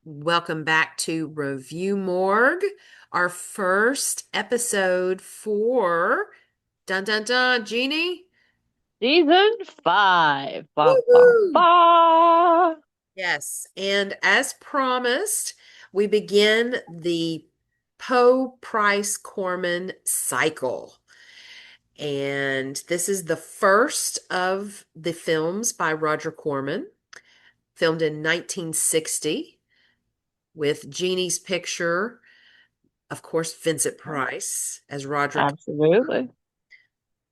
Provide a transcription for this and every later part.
Welcome back to Review Morgue, our first episode for Dun Dun Dun, Jeanie. Season 5. Ba, ba, Woohoo! ba. Yes, and as promised, we begin the Poe Price Corman cycle. And this is the first of the films by Roger Corman, filmed in 1960 with Jeannie's picture, of course, Vincent Price as Roderick, Absolutely.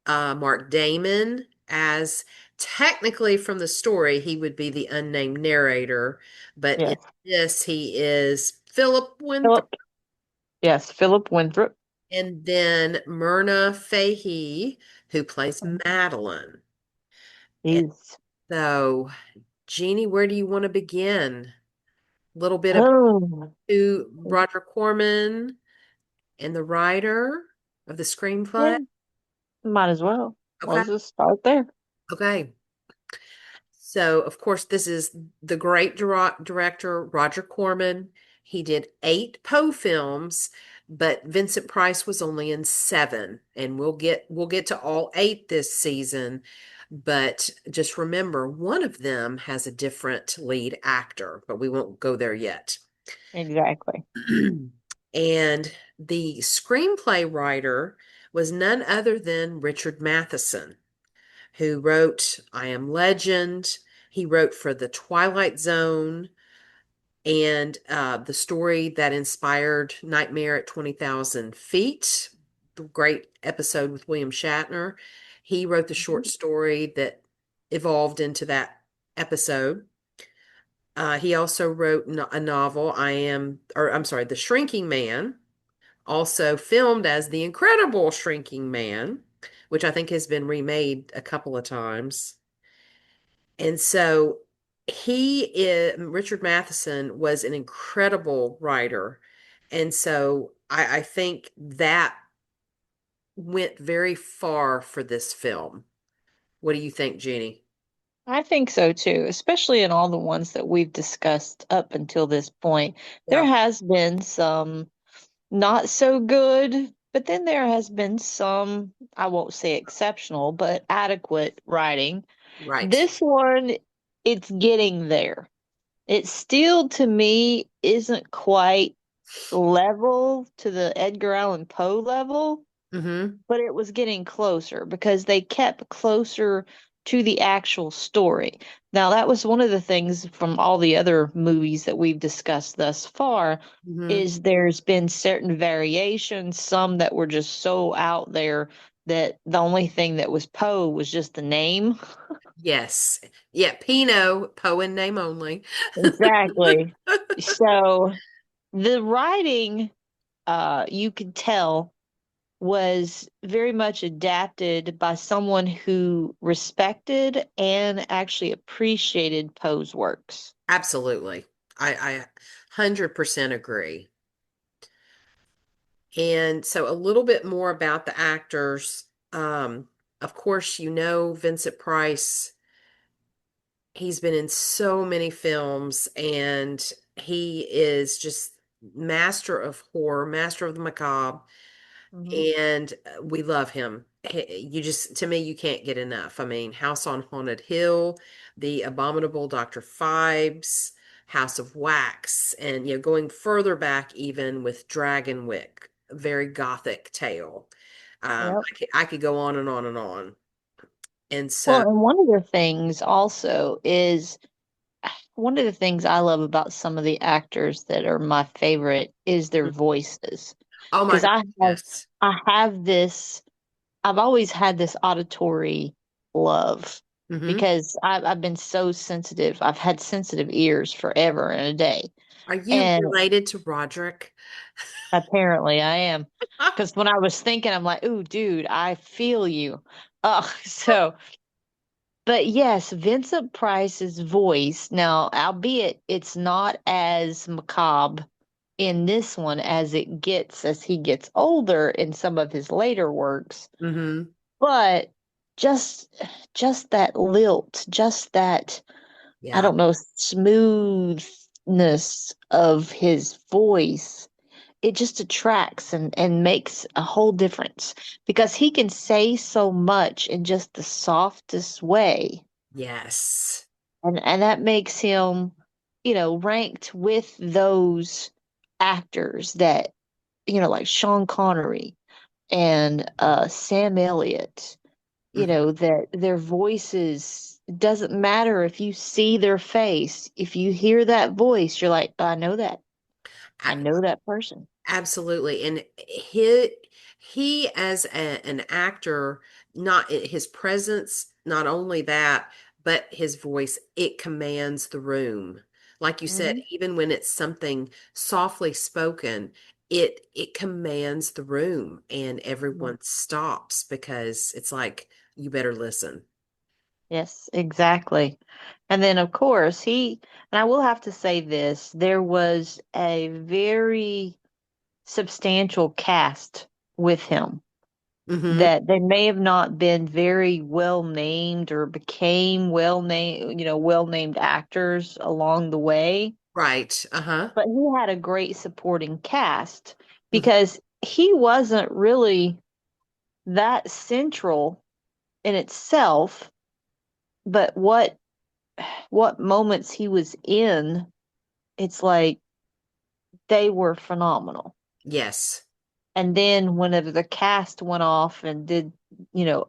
Mark Damon as technically from the story, he would be the unnamed narrator, but in Yes. this, he is Philip Winthrop, Philip. Yes, Philip Winthrop. and then Myrna Fahey, who plays Madeline. And He's so, Jeannie, where do you want to begin? A little bit about oh who Roger Corman and the writer of the yeah, screenplay. might as well. Okay. Let's just start there. Okay. So, of course, this is the great director, Roger Corman. He did 8 Poe films, but Vincent Price was only in 7, and we'll get to all 8 this season. But just remember, one of them has a different lead actor, but we won't go there yet. Exactly. And the screenplay writer was none other than Richard Matheson, who wrote I Am Legend. He wrote for The Twilight Zone and the story that inspired Nightmare at 20,000 Feet, the great episode with William Shatner. He wrote the short story that evolved into that episode. He also wrote a novel, I'm sorry, The Shrinking Man, also filmed as The Incredible Shrinking Man, which I think has been remade a couple of times. And so Richard Matheson was an incredible writer. And so I think that went very far for this film. What do you think, Jeannie? I think so too, especially in all the ones that we've discussed up until this point. There Yeah, has been some not so good, but then there has been some, I won't say exceptional, but adequate writing. right. This one, it's getting there. It still, to me, isn't quite level to the Edgar Allan Poe level, Mm-hmm. but it was getting closer because they kept closer to the actual story. Now, that was one of the things from all the other movies that we've discussed thus far, Mm-hmm. is there's been certain variations, some that were just so out there that the only thing that was Poe was just the name. Yes. Yeah, Pinot, Poe in name only. Exactly. So the writing, you could tell, was very much adapted by someone who respected and actually appreciated Poe's works. Absolutely. I 100% agree. And so a little bit more about the actors. Of course, you know Vincent Price. He's been in so many films and he is just master of horror, master of the macabre, Hmm. and we love him. You just, to me, you can't get enough. I mean, House on Haunted Hill, The Abominable Dr. Phibes, House of Wax, and going further back even with Dragonwyck, a very gothic tale. Yep. I could go on and on and on. And Well, so, and one of the things also is one of the things I love about some of the actors that are my favorite is their voices. oh my Because God, yes. I have this I've always had this auditory love Hmm. because I've been so sensitive. I've had sensitive ears forever and a day. Are you And related to Roderick? apparently I am. Because when I was thinking, I'm like, ooh, dude, I feel you. So, but yes, Vincent Price's voice, now, albeit it's not as macabre in this one as it gets as he gets older in some of his later works, Mm-hmm. but just just that lilt, just that, I Yeah. don't know, smoothness of his voice, it just attracts and makes a whole difference because he can say so much in just the softest way. Yes. And that makes him, ranked with those actors that, like Sean Connery and Sam Elliott, Mhm. that their voices doesn't matter if you see their face. If you hear that voice, you're like, I know that. I know that person. Absolutely. And he as an actor, not his presence, not only that, but his voice, it commands the room. Like you said, Hmm. even when it's something softly spoken, it commands the room and everyone stops because it's like you better listen. Yes, exactly. And then, of course, and I will have to say this, there was a very substantial cast with him Hmm. that they may have not been very well named or became well named actors along the way, Right. Uh-huh. but he had a great supporting cast Mhm. because he wasn't really that central in itself, but what moments he was in, it's like they were phenomenal. Yes. And then whenever the cast went off and did,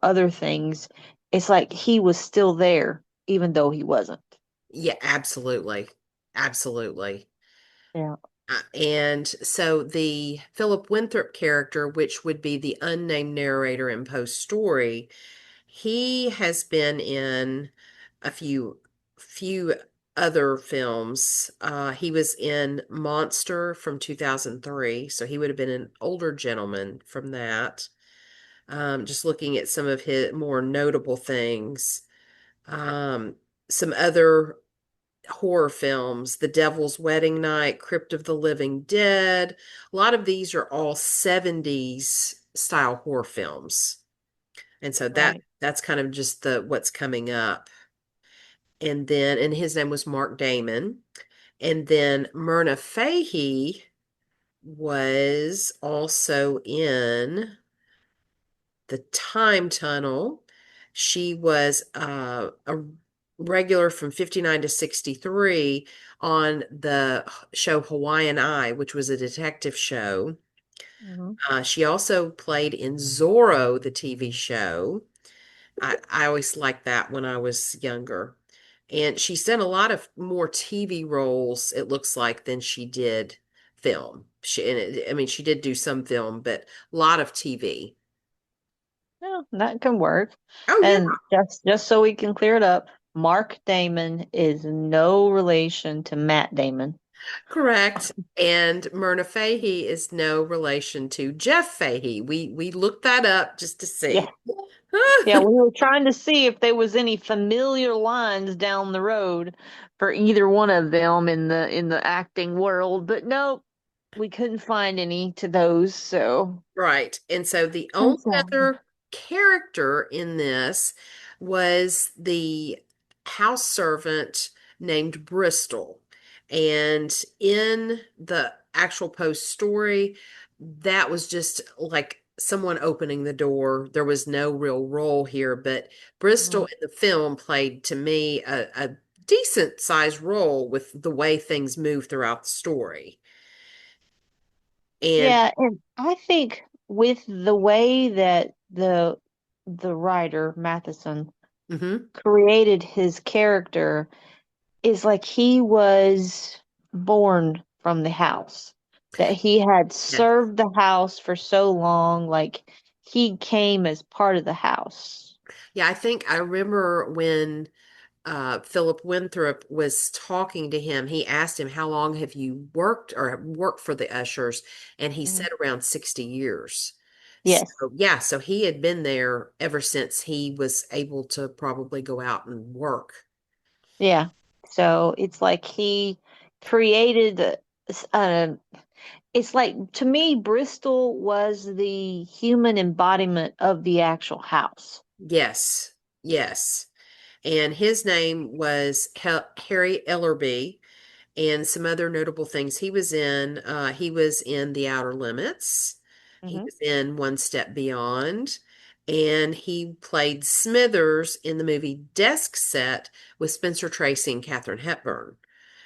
other things, it's like he was still there, even though he wasn't. Yeah, absolutely. Absolutely. Yeah. And so the Philip Winthrop character, which would be the unnamed narrator in Poe's story, he has been in a few other films. He was in Monster from 2003, so he would have been an older gentleman from that. Just looking at some of his more notable things. Um, some other horror films, The Devil's Wedding Night, Crypt of the Living Dead. A lot of these are all 70s style horror films. And so Right. that's kind of just the what's coming up. And his name was Mark Damon. And then Myrna Fahey was also in The Time Tunnel. She was a regular from 59 to 63 on the show Hawaiian Eye, which was a detective show. Hmm. She also played in Zorro, the TV show. I always liked that when I was younger. And she's done a lot of more TV roles, it looks like, than she did film. I mean, she did do some film, but a lot of TV. Yeah, that can work. Oh, yeah. And just so we can clear it up, Mark Damon is no relation to Matt Damon. Correct. And Myrna Fahey is no relation to Jeff Fahey. We looked that up just to Yeah. see. Yeah, we were trying to see if there was any familiar lines down the road for either one of them in the acting world, but nope, we couldn't find any to those, so Right. And so the only that's all. other character in this was the house servant named Bristol. And in the actual post story, that was just like someone opening the door. There was no real role here, but Bristol Mhm. in the film played to me a decent sized role with the way things move throughout the story. And Yeah, and I think with the way that the writer Matheson mhm, created his character is like he was born from the house, that he had yes. served the house for so long, like he came as part of the house. Yeah, I think I remember when Philip Winthrop was talking to him, he asked him, "How long have you worked for the Ushers?" And he Mhm. said around 60 years. So, Yes. yeah, so he had been there ever since he was able to probably go out and work. Yeah. So it's like he created a, it's like to me, Bristol was the human embodiment of the actual house. Yes, yes. And his name was Harry Ellerby, and some other notable things he was in. He was in The Outer Limits. He Hmm. was in One Step Beyond, and he played Smithers in the movie Desk Set with Spencer Tracy and Katharine Hepburn.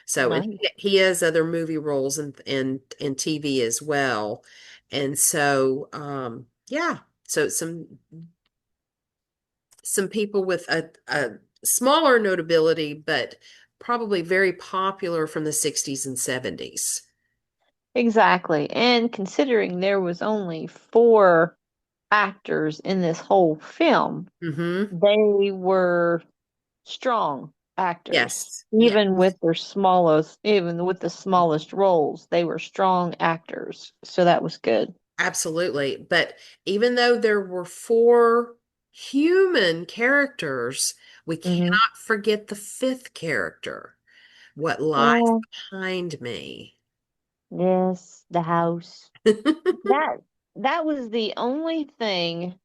So, and Nice. he has other movie roles and TV as well. And so, yeah, so some people with a smaller notability, but probably very popular from the 60s and 70s. Exactly. And considering there was only four actors in this whole film, Mm-hmm. they were strong actors. Yes. Yeah, Even with the smallest roles, they were strong actors. So that was good. absolutely. But even though there were four human characters, we Hmm. cannot forget the fifth character, what lies Yeah. behind me. Yes, the house. That that was the only thing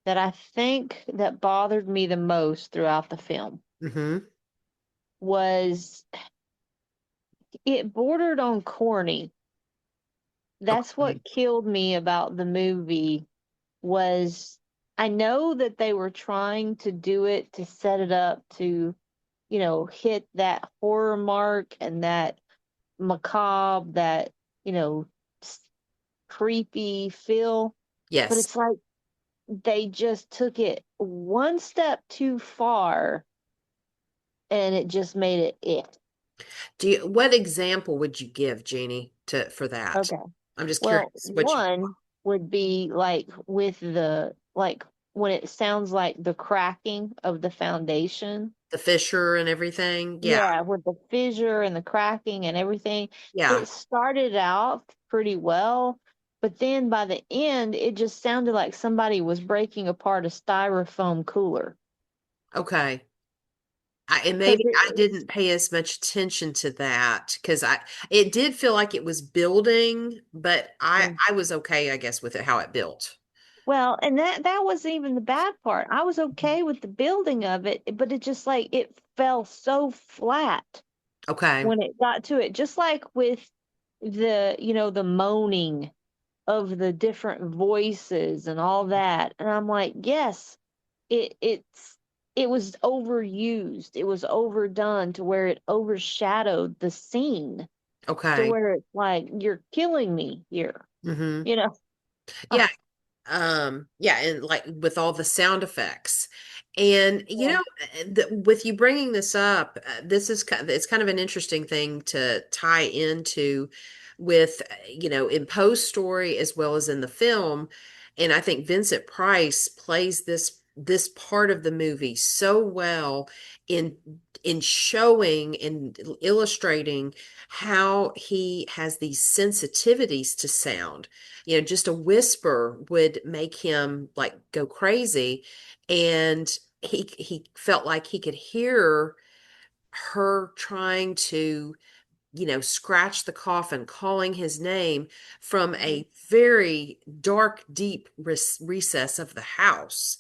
that I think that bothered me the most throughout the film Mm-hmm. was it bordered on corny. That's Okay. what killed me about the movie was I know that they were trying to do it to set it up to, hit that horror mark and that macabre, that, you know, s- creepy feel, but Yes. it's like they just took it one step too far and it just made it. What example would you give, Jeannie, for that? Okay. I'm just Well, curious what you, one would be like with like when it sounds like the cracking of the foundation. the Fisher and everything. Yeah. Yeah, with the fissure and the cracking and everything. Yeah. It started out pretty well, but then by the end, it just sounded like somebody was breaking apart a styrofoam cooler. Okay. And Because maybe I didn't pay as much attention to that because it did feel like it was building, but I was okay, I guess, with it how it built. well, and that wasn't even the bad part. I was okay with the building of it, but it just like it fell so flat Okay. when it got to it, just like with the moaning of the different voices and all that. And I'm like, yes, it was overused. It was overdone to where it overshadowed the scene to Okay. where it's like you're killing me here. Hmm. You know. Yeah. Yeah, and like with all the sound effects. And Yeah. with you bringing this up, this is it's kind of an interesting thing to tie into with in Poe's story as well as in the film. And I think Vincent Price plays this part of the movie so well in showing and illustrating how he has these sensitivities to sound. Just a whisper would make him like go crazy. And he felt like he could hear her trying to, scratch the coffin, calling his name from Mhm. a very dark, deep recess of the house.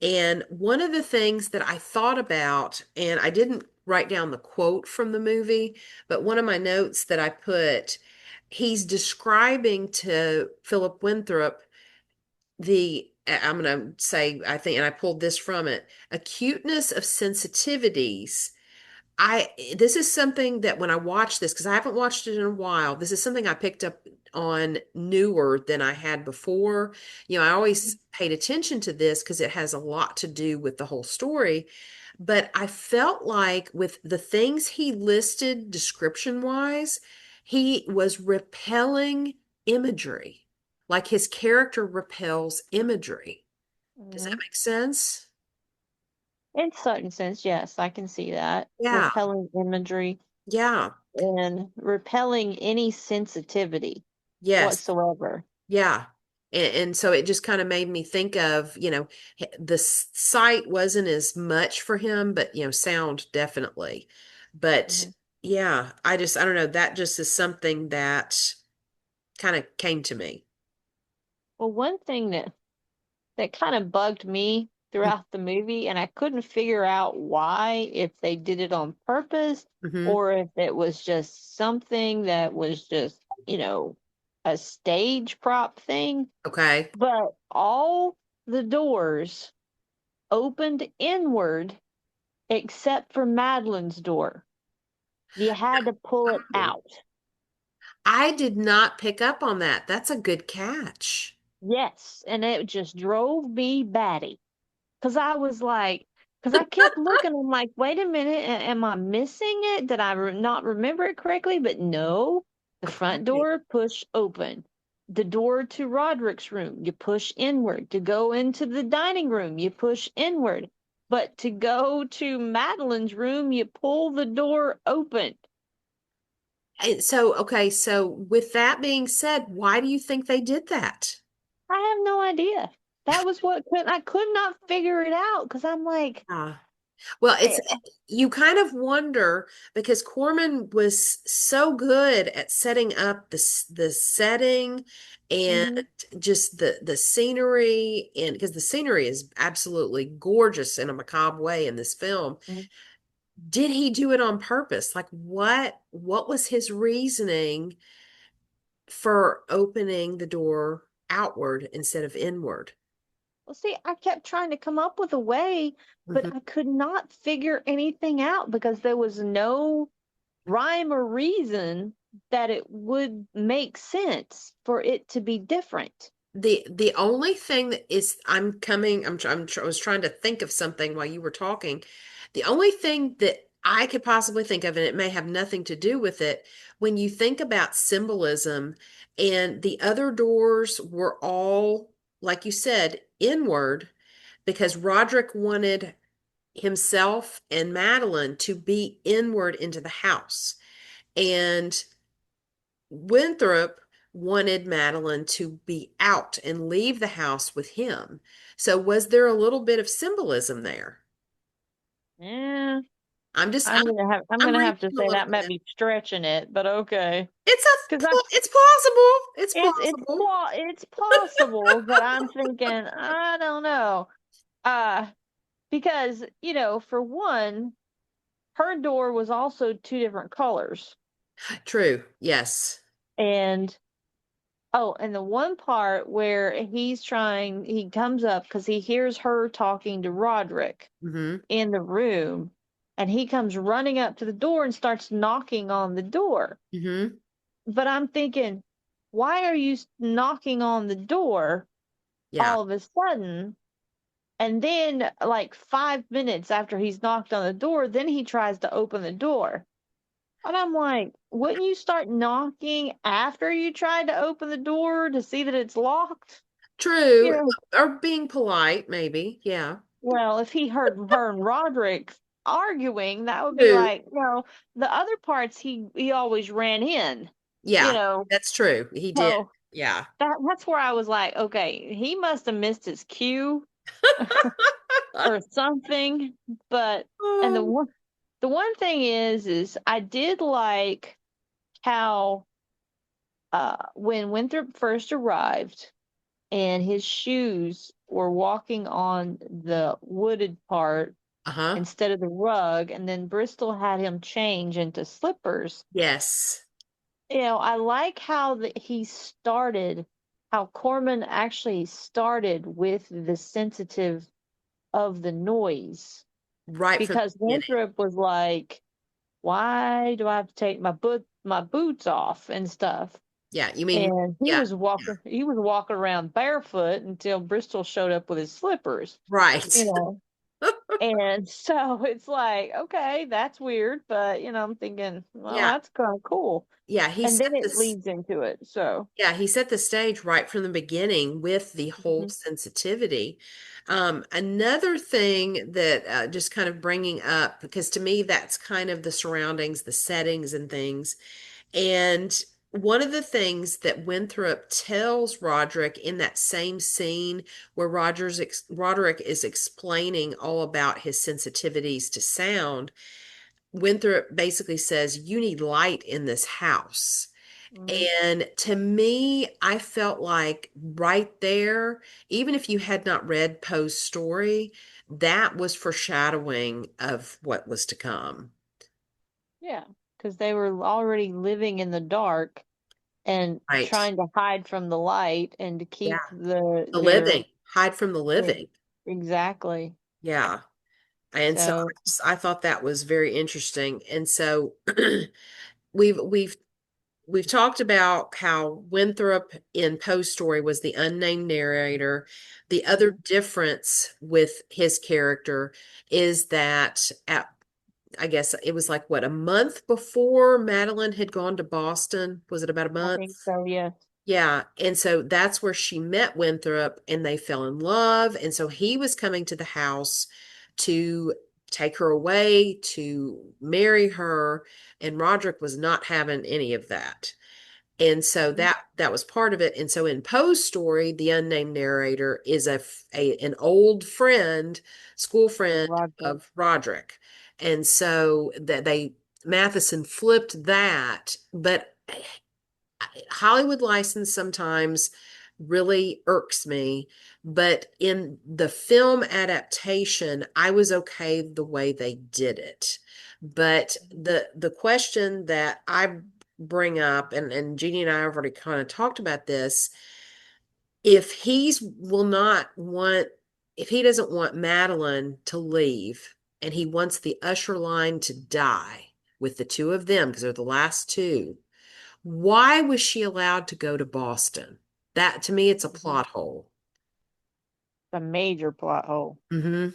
And one of the things that I thought about, and I didn't write down the quote from the movie, but one of my notes that I put, he's describing to Philip Winthrop I'm going to say, I think, and I pulled this from it, acuteness of sensitivities. This is something that when I watched this, because I haven't watched it in a while, this is something I picked up on newer than I had before. I always paid attention to this because it has a lot to do with the whole story. But I felt like with the things he listed description wise, he was repelling imagery. Like his character repels imagery. Does that Mhm. make sense? In certain sense, yes, I can see that. Yeah. Repelling imagery Yeah. and repelling any sensitivity Yes. whatsoever. Yeah. And so it just kind of made me think of, the sight wasn't as much for him, but, sound definitely. But Mhm. yeah, I don't know, that just is something that kind of came to me. Well, one thing that kind of bugged me throughout the movie, and I couldn't figure out why, if they did it on purpose Hmm. or if it was just something that was just, you know, a stage prop thing. Okay. But all the doors opened inward except for Madeline's door. You had to pull it Oh, out. I did not pick up on that. That's a good catch. Yes, and it just drove me batty. Cause I was like, cause I kept looking, I'm like, wait a minute, am I missing it? Did I not remember it correctly? But no, the front Okay. door push open. The door to Roderick's room, you push inward. To go into the dining room, you push inward. But to go to Madeline's room, you pull the door open. And so, okay, so with that being said, why do you think they did that? I have no idea. That was what I could not figure it out because I'm like, Well, eh, you kind of wonder because Corman was so good at setting up the setting and mhm, just the scenery, and because the scenery is absolutely gorgeous in a macabre way in this film. mhm. Did he do it on purpose? Like what was his reasoning for opening the door outward instead of inward? Well, see, I kept trying to come up with a way, but Mhm. I could not figure anything out because there was no rhyme or reason that it would make sense for it to be different. The only thing that is I'm coming I was trying to think of something while you were talking. The only thing that I could possibly think of, and it may have nothing to do with it, when you think about symbolism and the other doors were all, like you said, inward because Roderick wanted himself and Madeline to be inward into the house. And Winthrop wanted Madeline to be out and leave the house with him. So was there a little bit of symbolism there? Yeah, I'm just I'm I'm gonna reading have to a say little that might bit. be stretching it, but okay. Because It's possible. It's possible. it's possible, but I'm thinking I don't know. Uh, because for one, her door was also two different colors, True. Yes. and oh, and the one part where he comes up because he hears her talking to Roderick Mm-hmm. in the room, and he comes running up to the door and starts knocking on the door. Mm-hmm. But I'm thinking, why are you knocking on the door Yeah. all of a sudden? And then, like 5 minutes after he's knocked on the door, then he tries to open the door. And I'm like, wouldn't you start knocking after you tried to open the door to see that it's locked? You True. know, Or being polite, maybe. Yeah. well, if he heard her and Roderick arguing, that would be True. like, the other parts he always ran in, you Yeah. know. That's true. He did. So Yeah. that's where I was like, okay, he must have missed his cue or something. But and Oh, the one thing is I did like how when Winthrop first arrived and his shoes were walking on the wooded part uh-huh. instead of the rug, and then Bristol had him change into slippers. Yes. I like how he started, how Corman actually started with the sensitive of the noise Right from the because beginning. Winthrop was like, "Why do I have to take my boots off and stuff?" Yeah, you mean, And yeah, he was walking around barefoot until Bristol showed up with his slippers. right. You know. And so it's like, okay, that's weird, but I'm thinking, well, Yeah. that's kind of cool. Yeah, he And set then it this leads into it. So, Yeah, he set the stage right from the beginning with the whole mhm, sensitivity. Another thing that just kind of bringing up, because to me, that's kind of the surroundings, the settings, and things. And one of the things that Winthrop tells Roderick in that same scene where Roderick is explaining all about his sensitivities to sound, Winthrop basically says, "You need light in this house." mhm, And to me, I felt like right there, even if you had not read Poe's story, that was foreshadowing of what was to come. yeah, because they were already living in the dark and Right. trying to hide from the light and to Yeah. keep The their living, hide from the yeah, living. exactly. Yeah. And so So, I thought that was very interesting. And so we've we've we've talked about how Winthrop in Poe's story was the unnamed narrator. The other mhm, difference with his character is that I guess it was like what, a month before Madeline had gone to Boston. Was it about a I month? think so, yes. Yeah. And so that's where she met Winthrop and they fell in love. And so he was coming to the house to take her away, to marry her. And Roderick was not having any of that. And so Mhm. that was part of it. And so in Poe's story, the unnamed narrator is an old friend, school friend Roger. of Roderick. And so that they Matheson flipped that, but Hollywood license sometimes really irks me. But in the film adaptation, I was okay the way they did it. But the question that I bring up, and Jeannie and I have already kind of talked about this, if he's will not want if he doesn't want Madeline to leave and he wants the Usher line to die with the two of them because they're the last two, why was she allowed to go to Boston? That to me, it's a Mhm. plot hole. A major plot hole Hmm.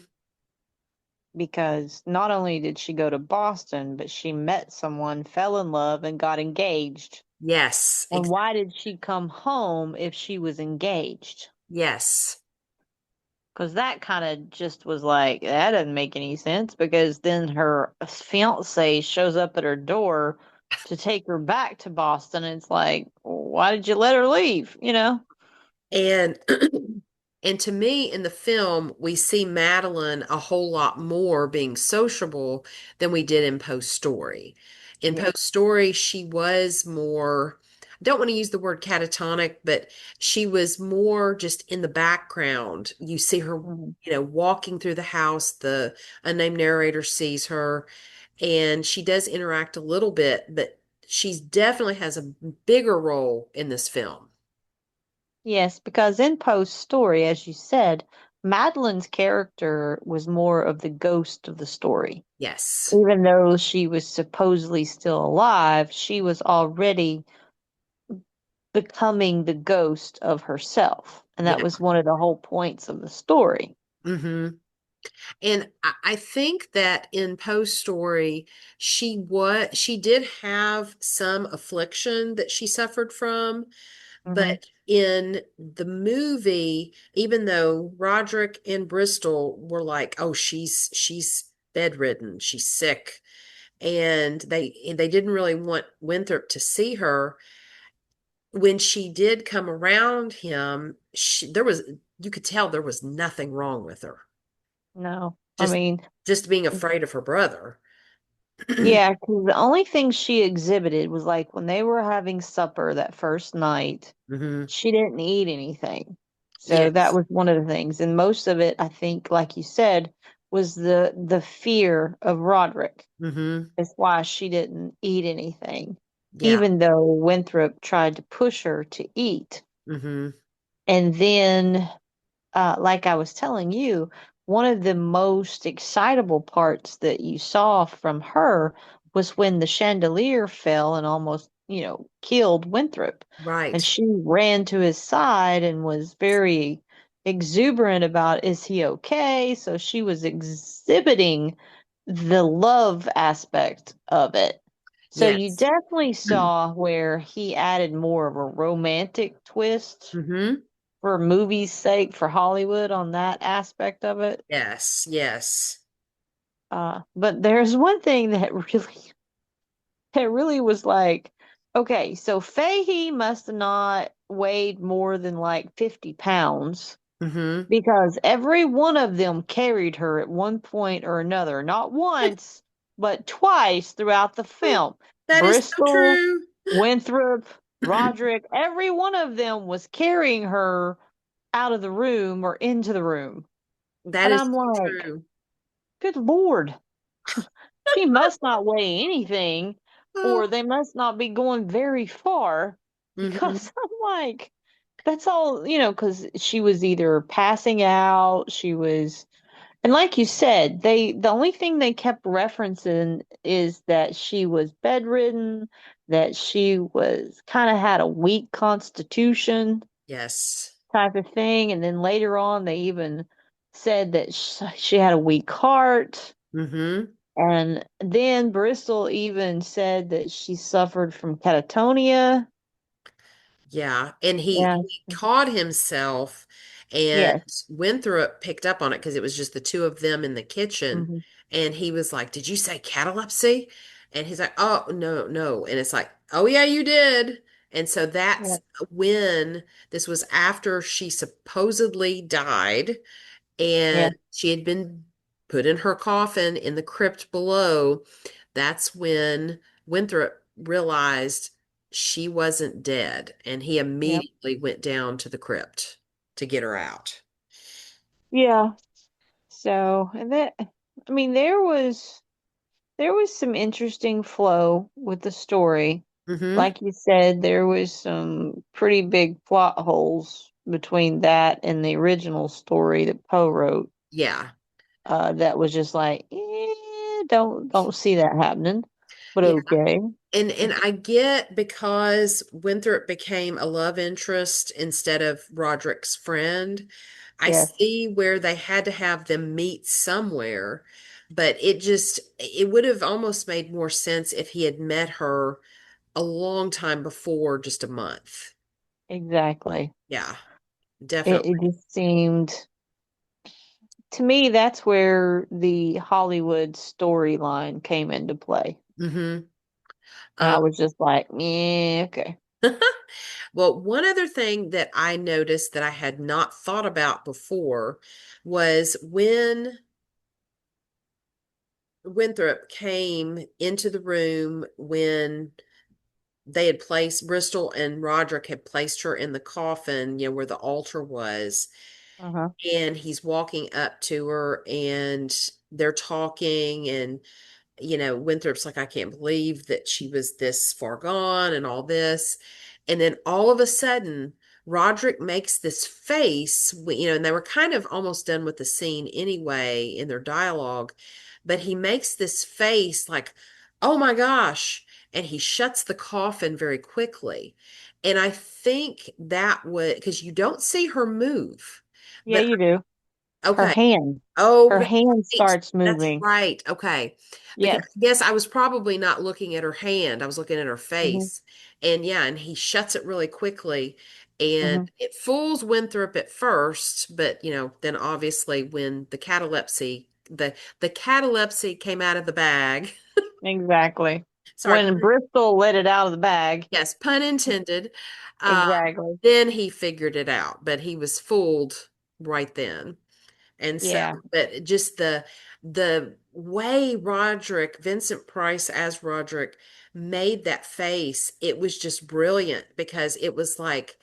because not only did she go to Boston, but she met someone, fell in love, and got engaged. Yes, And why did she come home if she was engaged? yes, Because that kind of just was like, that doesn't make any sense because then her fiance shows up at her door to take her back to Boston. And it's like, why did you let her leave? and and to me, in the film, we see Madeline a whole lot more being sociable than we did in Poe's story. In Yeah. Poe's story, she was more, I don't want to use the word catatonic, but she was more just in the background. You see her, Mhm. walking through the house. The unnamed narrator sees her, and she does interact a little bit, but she definitely has a bigger role in this film. Yes, because in Poe's story, as you said, Madeline's character was more of the ghost of the story. Yes. Even though she was supposedly still alive, she was already becoming the ghost of herself. And that Yeah. was one of the whole points of the story. Hmm. And I think that in Poe's story, she did have some affliction that she suffered from, Hmm. but in the movie, even though Roderick and Bristol were like, "Oh, she's bedridden, she's sick," and they didn't really want Winthrop to see her. When she did come around him, there was you could tell there was nothing wrong with her. No, I Just mean, just being afraid of her brother. yeah, because the only thing she exhibited was like when they were having supper that first night, Hmm. she didn't eat anything. So that Yes. was one of the things. And most of it, I think, like you said, was the fear of Roderick. Hmm. Is why she didn't eat anything, Yeah. even though Winthrop tried to push her to eat. Hmm. And then, like I was telling you, one of the most excitable parts that you saw from her was when the chandelier fell and almost, killed Winthrop. And Right. she ran to his side and was very, exuberant about is he okay? So she was exhibiting the love aspect of it. So you Yes. definitely saw where he added more of a romantic twist Mm-hmm. for movie's sake for Hollywood on that aspect of it. Yes. Yes. But there's one thing that really was like, okay, so Fahey must have not weighed more than like 50 pounds Mm-hmm. because every one of them carried her at one point or another, not once, but twice throughout the film. That is so Bristol, true. Winthrop, Roderick, every one of them was carrying her out of the room or into the room. That And is I'm so like, true. good Lord, she must not weigh anything, Oh. or they must not be going very far Mm-hmm. because I'm like, that's all, because she was either passing out, she was, and like you said, the only thing they kept referencing is that she was bedridden, that she was kind of had a weak constitution Yes. type of thing. And then later on, they even said that she had a weak heart. Mm-hmm. And then Bristol even said that she suffered from catatonia. Yeah, and he Yeah. caught himself, and Yes. Winthrop picked up on it because it was just the two of them in the kitchen, Hmm. and he was like, "Did you say catalepsy?" And he's like, "Oh, no, no." And it's like, "Oh yeah, you did." And so Yeah. that's when this was after she supposedly died, Yeah. and she had been put in her coffin in the crypt below. That's when Winthrop realized she wasn't dead, and he Yep. immediately went down to the crypt to get her out. Yeah. So, and that, I mean, there was some interesting flow with the story. Hmm. Like you said, there was some pretty big plot holes between that and the original story that Poe wrote. Yeah. That was just like, don't see that happening, but Yeah. okay. And I get because Winthrop became a love interest instead of Roderick's friend. I Yes, see where they had to have them meet somewhere, but it would have almost made more sense if he had met her a long time before, just a month. exactly. Yeah, It definitely. just seemed to me that's where the Hollywood storyline came into play. Hmm. And Um, I was just like, yeah, okay. well, one other thing that I noticed that I had not thought about before was when Winthrop came into the room when they had placed Bristol and Roderick had placed her in the coffin, where the altar was. Uh-huh. And he's walking up to her and they're talking, and Winthrop's like, I can't believe that she was this far gone and all this. And then all of a sudden, Roderick makes this face, and they were kind of almost done with the scene anyway in their dialogue, but he makes this face like, oh my gosh. And he shuts the coffin very quickly. And I think that would, because you don't see her move, Yeah, but you do. Her okay. hand. Oh, Her that's hand right. starts That's moving. right. Okay. Because Yes. yes, I was probably not looking at her hand. I was looking at her Hmm. face. And yeah, and he shuts it really quickly. And Hmm. it fools Winthrop at first, but then obviously when the catalepsy came out of the bag. Exactly. Sorry, When Bristol let it out of the bag. yes, pun intended. Exactly. Then he figured it out, but he was fooled right then. And so, Yeah. but just the way Vincent Price as Roderick made that face, it was just brilliant because it was like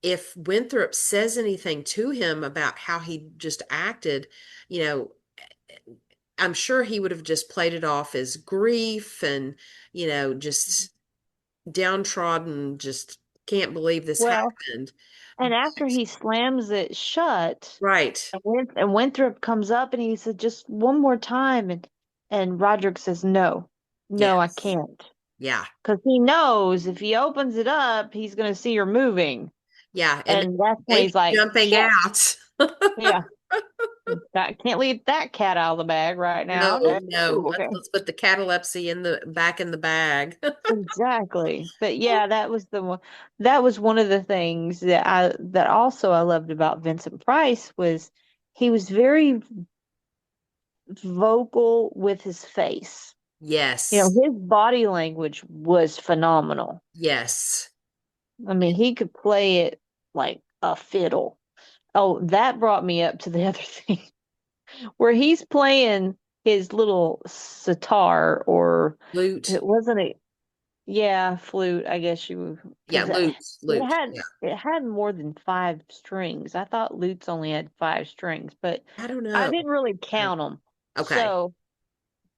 if Winthrop says anything to him about how he just acted, you know, I'm sure he would have just played it off as grief and, just downtrodden, just can't believe this Well, happened. and after he slams it shut, Right. and Winthrop comes up and he said, just one more time. And Roderick says, no, no, I Yes. can't. Yeah. Because he knows if he opens it up, he's going to see her moving. Yeah, and then And that's when Baby he's like, jumping shit, out. yeah, that can't leave that cat out of the bag right now. No, No, no. okay. Let's put the catalepsy in the back in the bag. Exactly. But yeah, that was the one that was one of the things that also I loved about Vincent Price was he was very vocal with his face. You know, Yes. his body language was phenomenal. Yes. I mean, he could play it like a fiddle. Oh, that brought me up to the other thing where he's playing his little sitar or Loot. it wasn't a yeah, flute, I guess you Yeah, because lute. Lute. Yeah. it had more than five strings. I thought lutes only had five strings, but I don't I know. didn't really count them. Okay. So,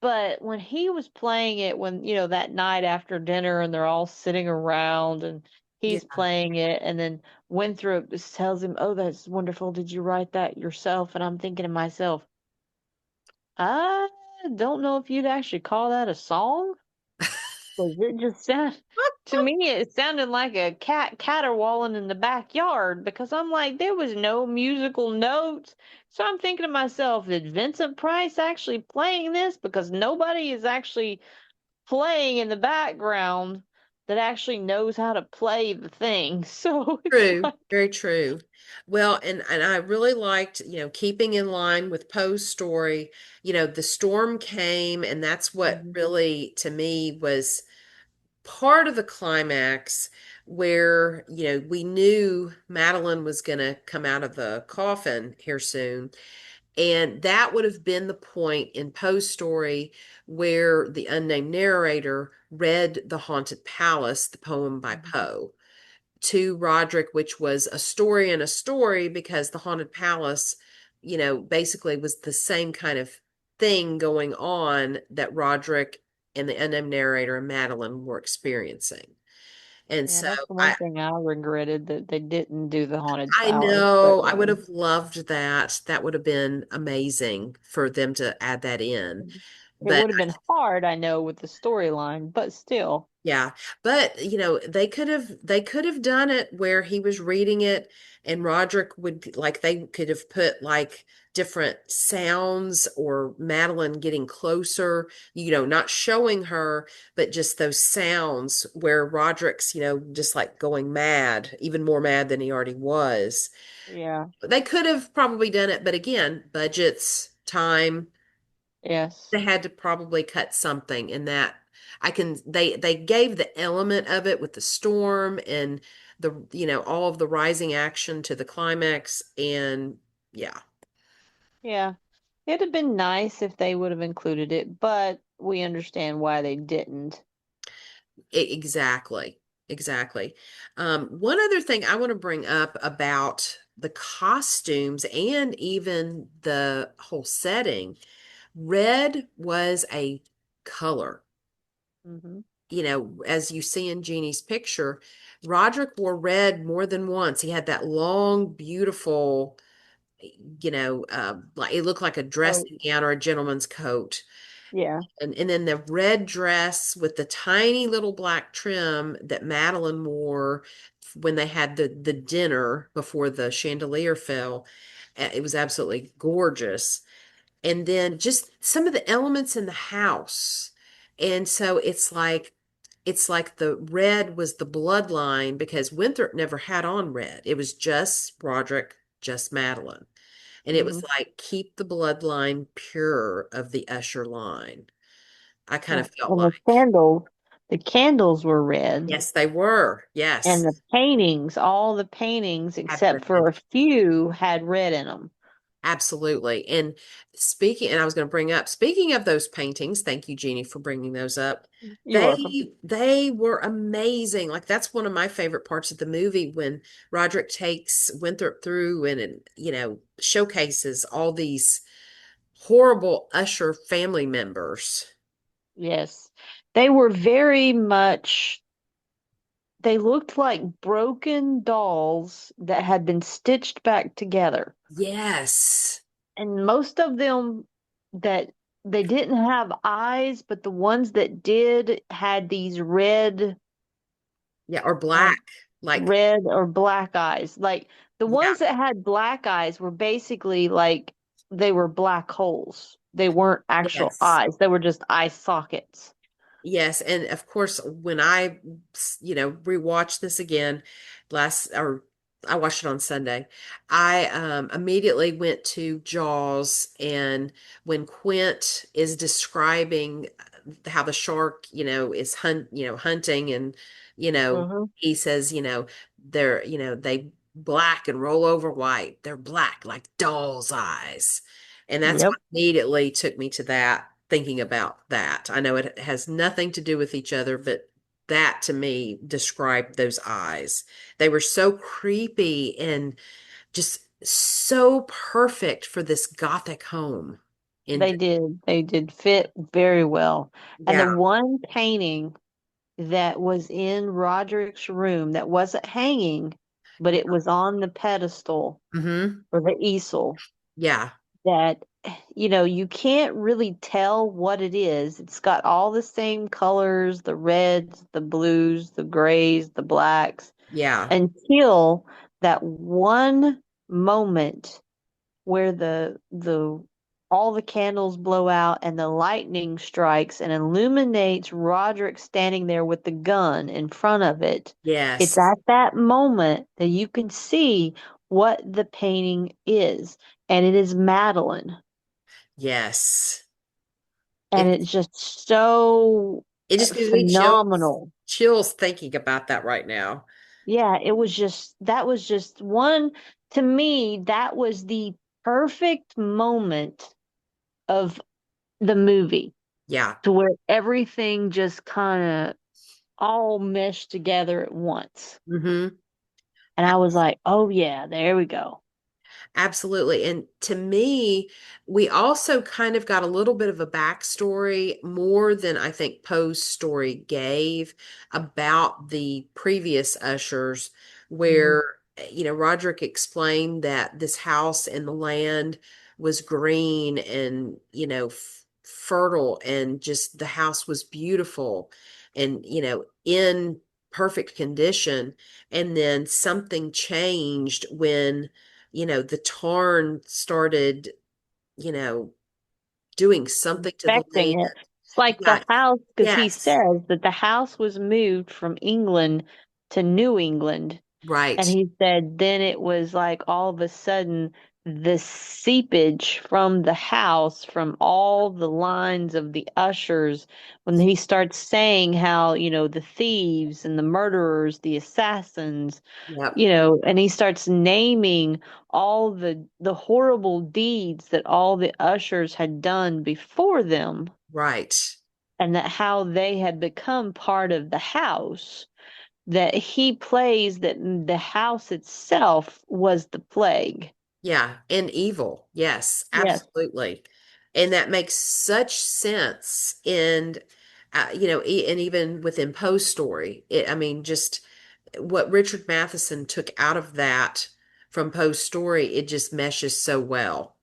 but when he was playing it, when you know that night after dinner, and they're all sitting around, and Yeah. he's playing it, and then Winthrop just tells him, "Oh, that's wonderful. Did you write that yourself?" And I'm thinking to myself, I don't know if you'd actually call that a song. 'Cause it just sound to me it sounded like a cat caterwauling in the backyard because I'm like there was no musical notes. So I'm thinking to myself, did Vincent Price actually playing this? Because nobody is actually playing in the background that actually knows how to play the thing. So it's True. like Very true. Well, and I really liked, keeping in line with Poe's story, the storm came, and that's what Mhm. really, to me, was part of the climax where, we knew Madeline was going to come out of the coffin here soon. And that would have been the point in Poe's story where the unnamed narrator read The Haunted Palace, the poem by Mhm. Poe, to Roderick, which was a story and a story because the Haunted Palace, basically was the same kind of thing going on that Roderick and the unnamed narrator and Madeline were experiencing. And Yeah, so that's the one I thing I regretted that they didn't do the haunted I palace. But know I would have loved that. That would have been amazing for them to add that in. it But would have been hard, I know, with the storyline, but still. yeah, but they could have done it where he was reading it and Roderick would, like, they could have put like different sounds or Madeline getting closer, not showing her, but just those sounds where Roderick's, just like going mad, even more mad than he already was. Yeah. They could have probably done it, but again, budgets, time, Yes. they had to probably cut something in that. They gave the element of it with the storm and all of the rising action to the climax, and yeah. Yeah. It'd have been nice if they would have included it, but we understand why they didn't. Exactly. Exactly. One other thing I want to bring up about the costumes and even the whole setting, red was a color. Hmm. As you see in Jeannie's picture, Roderick wore red more than once. He had that long, beautiful, like it looked like a Oh, dressing gown or a gentleman's coat. yeah. And then the red dress with the tiny little black trim that Madeline wore when they had the dinner before the chandelier fell. It was absolutely gorgeous. And then just some of the elements in the house. And so it's like the red was the bloodline because Winthrop never had on red. It was just Roderick, just Madeline. And it was Hmm. like keep the bloodline pure of the Usher line. I kind Yeah. of felt And like, the candles were red, yes, they were. and Yes, the paintings, all the paintings had except for red. a few had red in them. Absolutely. And I was going to bring up, speaking of those paintings, thank you, Jeannie, for bringing those up. You're welcome. They were amazing. Like that's one of my favorite parts of the movie when Roderick takes Winthrop through and showcases all these horrible Usher family members. Yes. They were very much, they looked like broken dolls that had been stitched back together. Yes. And most of them that they didn't have eyes, but the ones that did had these red Yeah, or uh, black. Like, red or black eyes. Like the yeah, ones that had black eyes were basically like they were black holes. They weren't actual yes. eyes. They were just eye sockets. Yes, and of course, when I, rewatched this again or I watched it on Sunday, I immediately went to Jaws, and when Quint is describing how the shark, is hunting, and Hmm. he says, they black and roll over white. They're black like doll's eyes. And that's Yep, what immediately took me to that, thinking about that. I know it has nothing to do with each other, but that to me described those eyes. They were so creepy and just so perfect for this gothic home. And they did. They did fit very well. And the yeah. one painting that was in Roderick's room that wasn't hanging, but it was on the pedestal Hmm. or the easel Yeah. that you can't really tell what it is. It's got all the same colors, the reds, the blues, the grays, the blacks, Yeah. until that one moment where the all the candles blow out and the lightning strikes and illuminates Roderick standing there with the gun in front of it. It's Yes. at that moment that you can see what the painting is, and it is Madeline. Yes. And It it's just so it just gives me phenomenal. chills thinking about that right now. Yeah, it was just that was just one to me, that was the perfect moment of the movie Yeah. to where everything just kind of all meshed together at once. Hmm. And I was like, oh, yeah, there we go. Absolutely. And to me, we also kind of got a little bit of a backstory, more than I think Poe's story gave, about the previous ushers, Hmm. where, Roderick explained that this house and the land was green and, fertile, and just the house was beautiful and, in perfect condition. And then something changed when the Tarn started, you know, doing something to the land. Expecting it. It's like the Yeah, house, because he yes, says that the house was moved from England to New England. And right. he said then it was like all of a sudden the seepage from the house, from all the lines of the ushers, when he starts saying how, the thieves and the murderers, the assassins, Yep, and he starts naming all the horrible deeds that all the ushers had done before them, right. and that how they had become part of the house, that he plays that the house itself was the plague. Yeah, and evil. Yes, Yes. absolutely. And that makes such sense in, and even within Poe's story. I mean, just what Richard Matheson took out of that from Poe's story, it just meshes so well.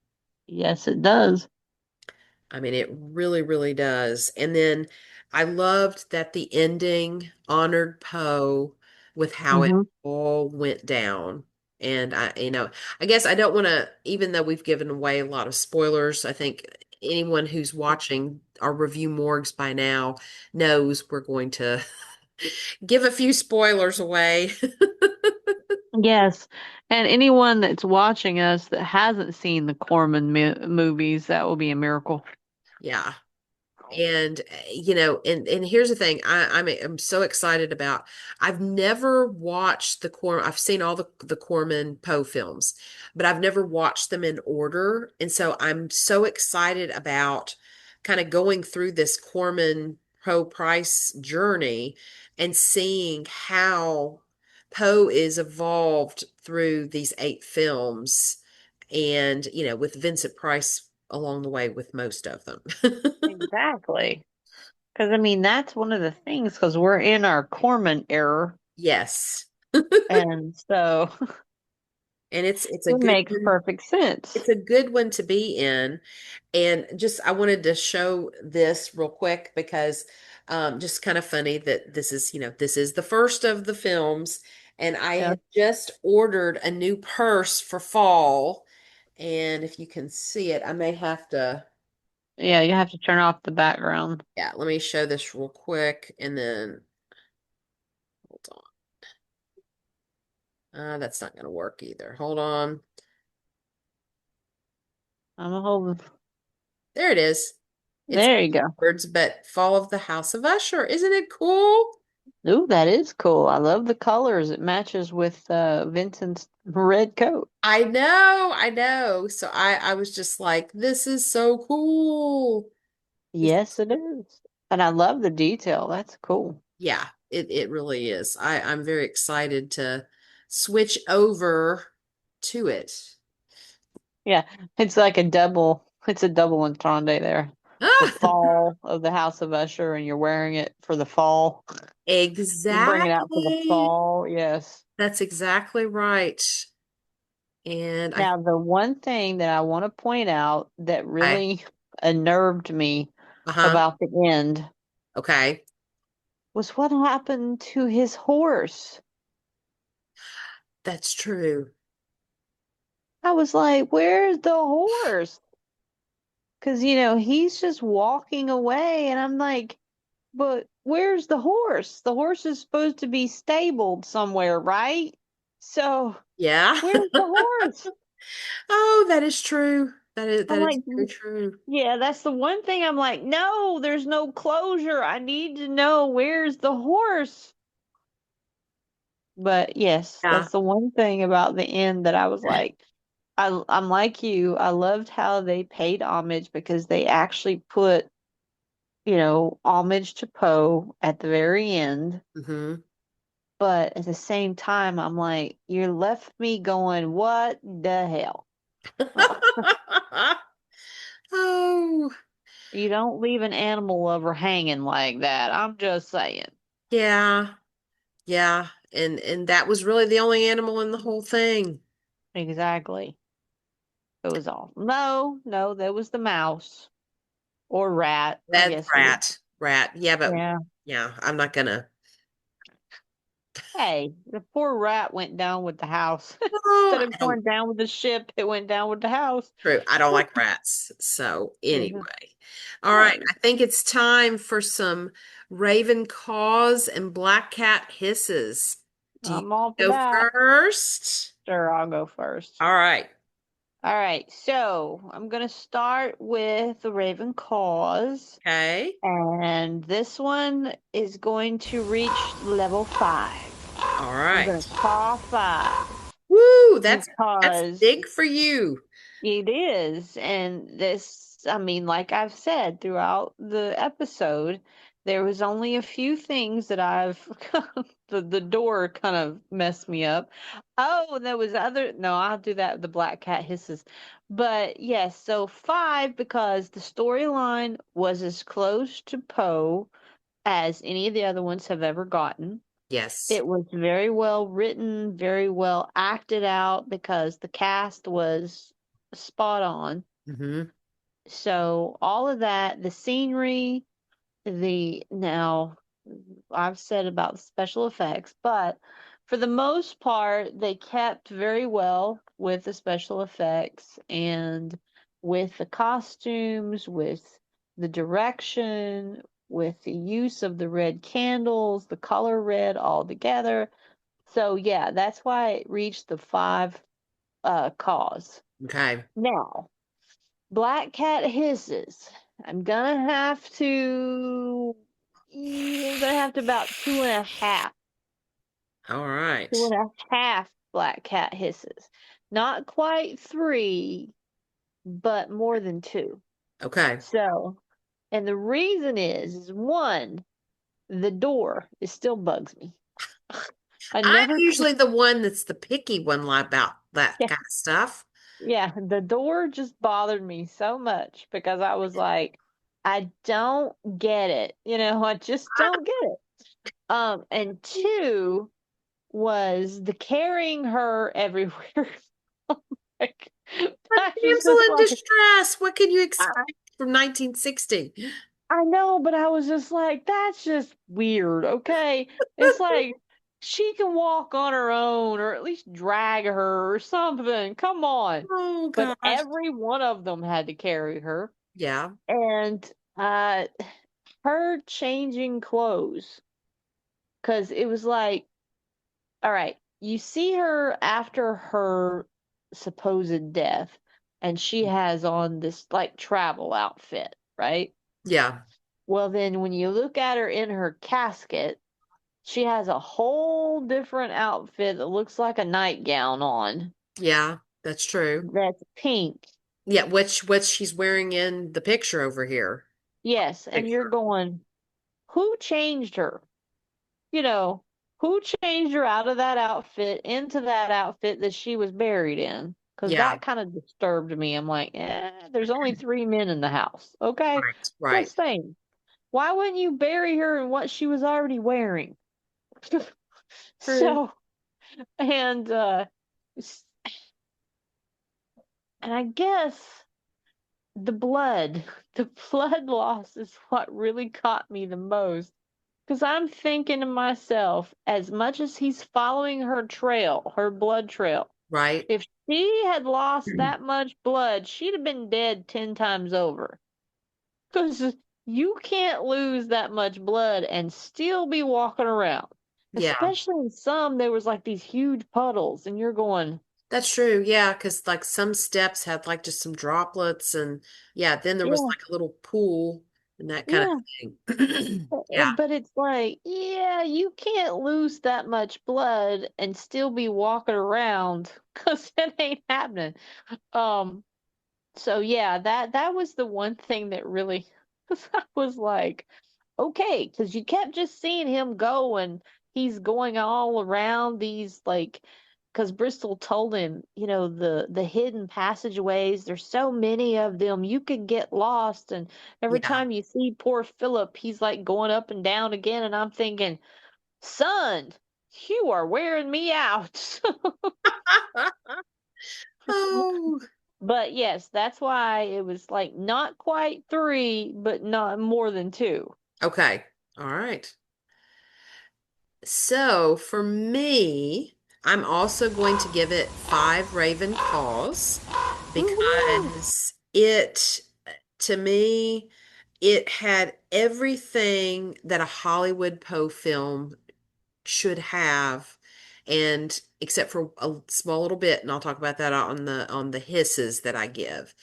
Yes, it does. I mean, it really, really does. And then I loved that the ending honored Poe with how it Hmm. all went down. And I guess I don't want to, even though we've given away a lot of spoilers, I think anyone who's watching our review morgues by now knows we're going to give a few spoilers away. Yes. And anyone that's watching us that hasn't seen the Corman movies, that will be a miracle. Yeah. And and here's the thing, I'm so excited about. I've never watched I've seen all the Corman Poe films, but I've never watched them in order. And so I'm so excited about kind of going through this Corman Poe Price journey and seeing how Poe is evolved through these 8 films, and with Vincent Price along the way with most of them. Exactly. Because, I mean, that's one of the things, because we're in our Corman era. Yes. And so, and it's a It good makes one. perfect sense. It's a good one to be in. And just I wanted to show this real quick because just kind of funny that this is, this is the first of the films. And I Yeah. had just ordered a new purse for fall. And if you can see it, I may have to, Yeah, you have to turn off the background. yeah, let me show this real quick and then hold on. That's not going to work either. Hold on. I'm a whole. There it is. It's There you go. words, but Fall of the House of Usher. Isn't it cool? Ooh, that is cool. I love the colors. It matches with Vincent's red coat. I know. So I was just like, this is so cool. This, Yes, it is. And I love the detail. That's cool. yeah, it really is. I'm very excited to switch over to it. Yeah, it's a double entendre there. The Ah, fall of the House of Usher, and you're wearing it for the fall. You bring it out for the exactly. fall, yes. That's exactly right. And Now, the one thing that I want to point out that I, really unnerved me uh-huh. about the end Okay. was what happened to his horse. That's true. I was like, where's the horse? Because, he's just walking away. And I'm like, but where's the horse? The horse is supposed to be stabled somewhere, right? So Yeah. where's the horse? Oh, that is true. I'm That is like, very true. yeah, that's the one thing I'm like, no, there's no closure. I need to know where's the horse. But yes, Yeah. that's the one thing about the end that I was like, I'm like you. I loved how they paid homage because they actually put, homage to Poe at the very end. Hmm. But at the same time, I'm like, you left me going, what the hell? Oh, You don't leave an animal lover hanging like that. I'm just saying. yeah. Yeah. And that was really the only animal in the whole thing. Exactly. It was all. No, no, there was the mouse or rat. I That guess it was. rat. Yeah, but Yeah. yeah, I'm not gonna. Hey, the poor rat went down with the house. Oh, Instead of I don't. going down with the ship, it went down with the house. True. I don't like rats. So anyway. Mhm. All right. Hey, I think it's time for some raven caws and black cat hisses. Do you I'm all for go that. first? Sure, I'll go first. All right. All right, so I'm gonna start with the Raven Cause, Okay. and this one is going to reach level 5. All I'm right. gonna call 5 Woo, that's because big for you. it is. And this, I mean, like I've said throughout the episode, there was only a few things that I've the door kind of messed me up. Oh, and there was other no, I'll do that with the black cat hisses. But yes, so 5 because the storyline was as close to Poe as any of the other ones have ever gotten. Yes. It was very well written, very well acted out because the cast was spot on. Hmm. So all of that, the scenery, the now I've said about the special effects, but for the most part, they kept very well with the special effects and with the costumes, with the direction, with the use of the red candles, the color red all together. So yeah, that's why it reached the 5 cause. Okay. Now, Black Cat hisses. I'm gonna have to. I'm gonna have to about All right. two and a half Black Cat hisses. Not quite 3, but more than 2. Okay. So, and the reason is one, the door, it still bugs me. I I'm never could. usually the one that's the picky one about that Yeah, kind of stuff. yeah, the door just bothered me so much because I was like, I don't get it. I just don't get it. And 2 was the carrying her everywhere. Like, A I was damsel just in like, distress. What can you I, expect from 1960? I know, but I was just like, that's just weird, okay? It's like she can walk on her own or at least drag her or something. Come on. Oh But gosh. every one of them had to carry her. Yeah. And her changing clothes, because it was like, all right, you see her after her supposed death, and she has on this like travel outfit, right? Yeah. Well, then when you look at her in her casket, she has a whole different outfit that looks like a nightgown on. Yeah. That's true. That's pink. Yeah, which she's wearing in the picture over here. Yes, and you're Picture. going, who changed her? You know, who changed her out of that outfit into that outfit that she was buried in? Because Yeah. that kind of disturbed me. I'm like, there's only three men in the house. Okay. Right. Right. Just saying. Why wouldn't you bury her in what she was already wearing? True. So, and, s- and I guess the blood, the blood loss is what really caught me the most. Because I'm thinking to myself, as much as he's following her trail, her blood trail, Right. if she had lost that much blood, she'd have been dead 10 times over. Because you can't lose that much blood and still be walking around. Yeah. Especially in some, there was like these huge puddles, and you're going, That's true. Yeah, because like some steps had like just some droplets and yeah, then there was yeah, like a little pool and that kind of yeah. thing. Yeah. But it's like, yeah, you can't lose that much blood and still be walking around because it ain't happening. Um, so yeah, that was the one thing that really I was like, okay, because you kept just seeing him go and he's going all around these like because Bristol told him, the hidden passageways, there's so many of them, you could get lost. And every Yeah. time you see poor Philip, he's like going up and down again, and I'm thinking, son, you are wearing me out. Oh, But yes, that's why it was like not quite three, but not more than two. okay. All right. So for me, I'm also going to give it five Raven Calls Woo-hoo! because it, to me, it had everything that a Hollywood Poe film should have, and except for a small little bit, and I'll talk about that on the hisses that I give.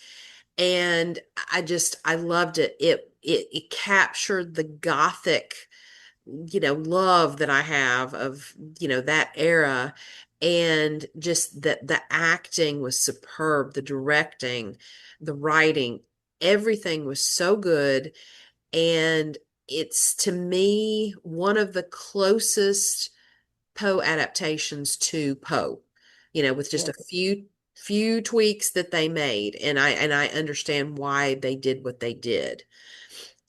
And I loved it. It captured the gothic, love that I have of, that era. And just that the acting was superb, the directing, the writing, everything was so good. And it's to me one of the closest Poe adaptations to Poe, with just a Yes, few tweaks that they made. And I understand why they did what they did.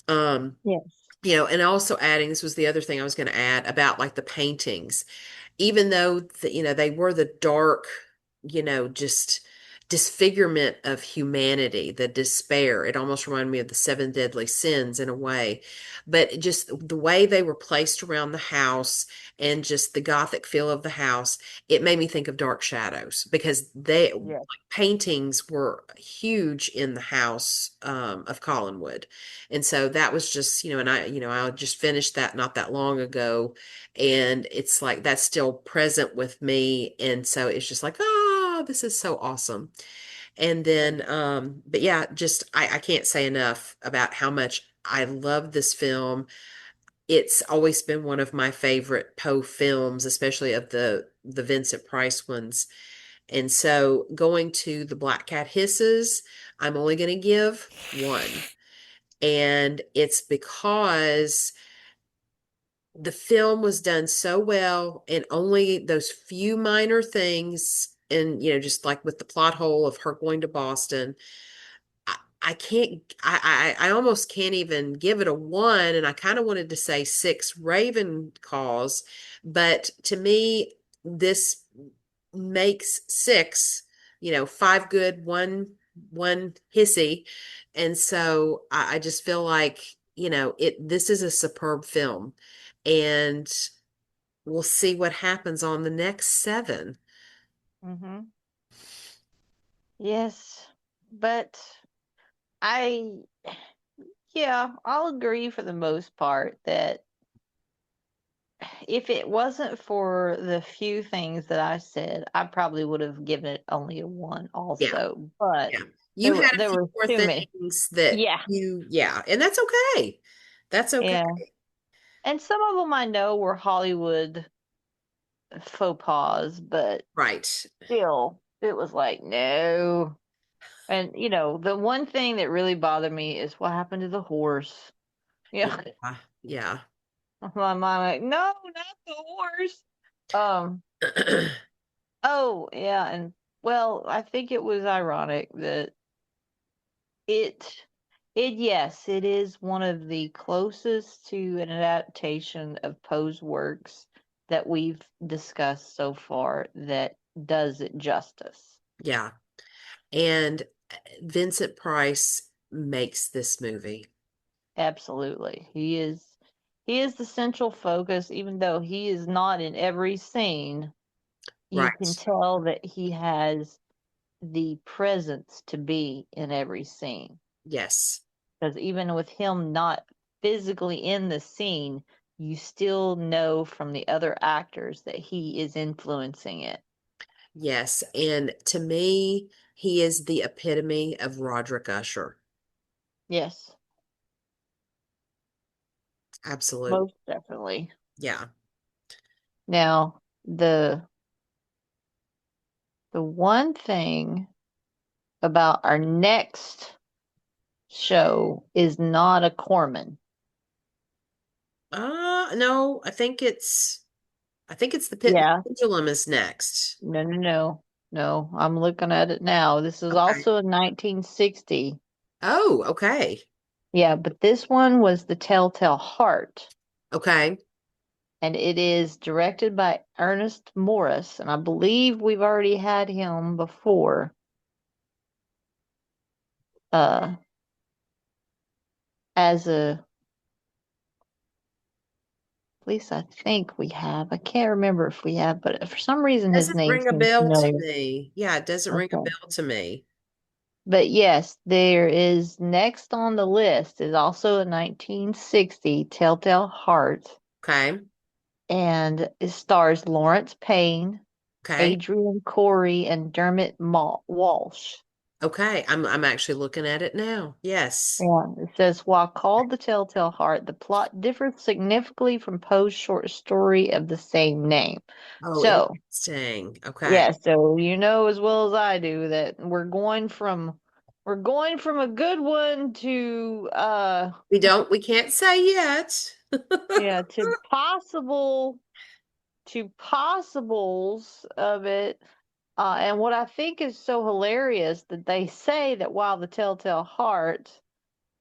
Um, yes, and also adding, this was the other thing I was going to add about like the paintings, even though they were the dark, just disfigurement of humanity, the despair. It almost reminded me of the seven deadly sins in a way, but just the way they were placed around the house and just the gothic feel of the house, it made me think of Dark Shadows because yes, paintings were huge in the house of Collinwood. And so that was just, I just finished that not that long ago, and it's like that's still present with me. And so it's just like, oh, this is so awesome. And yes, then but yeah, just I can't say enough about how much I love this film. It's always been one of my favorite Poe films, especially of the Vincent Price ones. And so going to the Black Cat Hisses, I'm only going to give one, and it's because the film was done so well, and only those few minor things, and just like with the plot hole of her going to Boston, I can't, I almost can't even give it a one. And I kind of wanted to say six Raven calls, but to me this makes six, five good, one hissy. And so I just feel like, this is a superb film. And we'll see what happens on the next seven. Mm-hmm. Yes, but I, yeah, I'll agree for the most part that if it wasn't for the few things that I said, I probably would have given it only a one Yeah, also. But yeah. You had a there few were more too many. things that Yeah, yeah, and that's okay. That's okay. yeah. And some of them I know were Hollywood faux pas, but Right. still, it was like, no. And, the one thing that really bothered me is what happened to the horse. Yeah. Yeah. My mom like, no, not the horse. Um, oh, yeah. And, well, I think it was ironic that it, yes, it is one of the closest to an adaptation of Poe's works that we've discussed so far that does it justice. Yeah. And Vincent Price makes this movie. Absolutely. He is the central focus, even though he is not in every scene. You can Right. tell that he has the presence to be in every scene. Yes. Because even with him not physically in the scene, you still know from the other actors that he is influencing it. Yes. And to me, he is the epitome of Roderick Usher. Yes, Absolutely. most definitely. Yeah. Now, the one thing about our next show is not a Corman. No, I think it's the Pit and Yeah, Pendulum is next. no, no, no, no. I'm looking at it now. This is Okay. also in 1960. Oh, okay. Yeah, but this one was The Telltale Heart, Okay. and it is directed by Ernest Morris, and I believe we've already had him before. Uh, as a, at least I think we have. I can't remember if we have, but for some reason his Doesn't name ring a seems bell to familiar. me. Yeah, it doesn't ring a Okay. bell to me. But yes, there is next on the list is also a 1960 Telltale Heart, Okay. and it stars Lawrence Payne, Okay. Adrian Corey, and Dermot Walsh. Okay. I'm actually looking at it now. Yes. Yeah, it says while called The Telltale Heart, the plot differs significantly from Poe's short story of the same name. Oh, So, interesting. Okay. yeah, so you know as well as I do that we're going from a good one to We can't say yet. yeah, to possibles of it. And what I think is so hilarious that they say that while the Telltale Heart,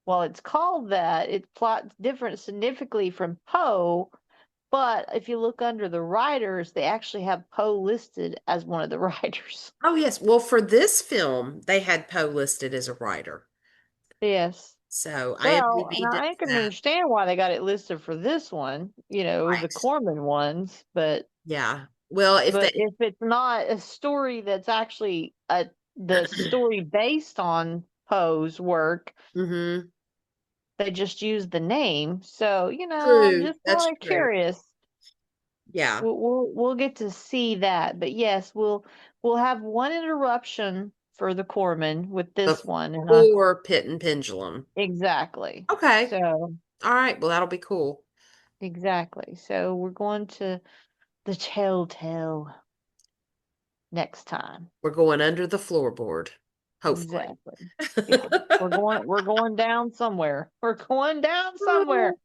while it's called that, it plots different significantly from Poe. But if you look under the writers, they actually have Poe listed as one of the writers. Oh, yes. Well, for this film, they had Poe listed as a writer. Yes. So Well, and IMDb does I can that. understand why they got it listed for this one, the Right. Corman ones, but Yeah. Well, if but they, if it's not a story that's actually the story based on Poe's work, hmm they just use the name. So, I'm True. just That's kind of true. curious. Yeah. We'll get to see that. But yes, we'll have one interruption for the Corman with this one, and Before Pit and Pendulum. exactly. Okay. So All right. Well, that'll be cool. exactly. So we're going to the Telltale next time. We're going under the floorboard, hopefully. Exactly. Yeah. We're going down somewhere. We're going down somewhere.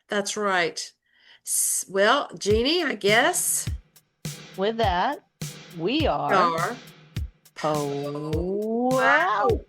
That's right. Well, Jeannie, I guess With that, we we are are Poe out. out.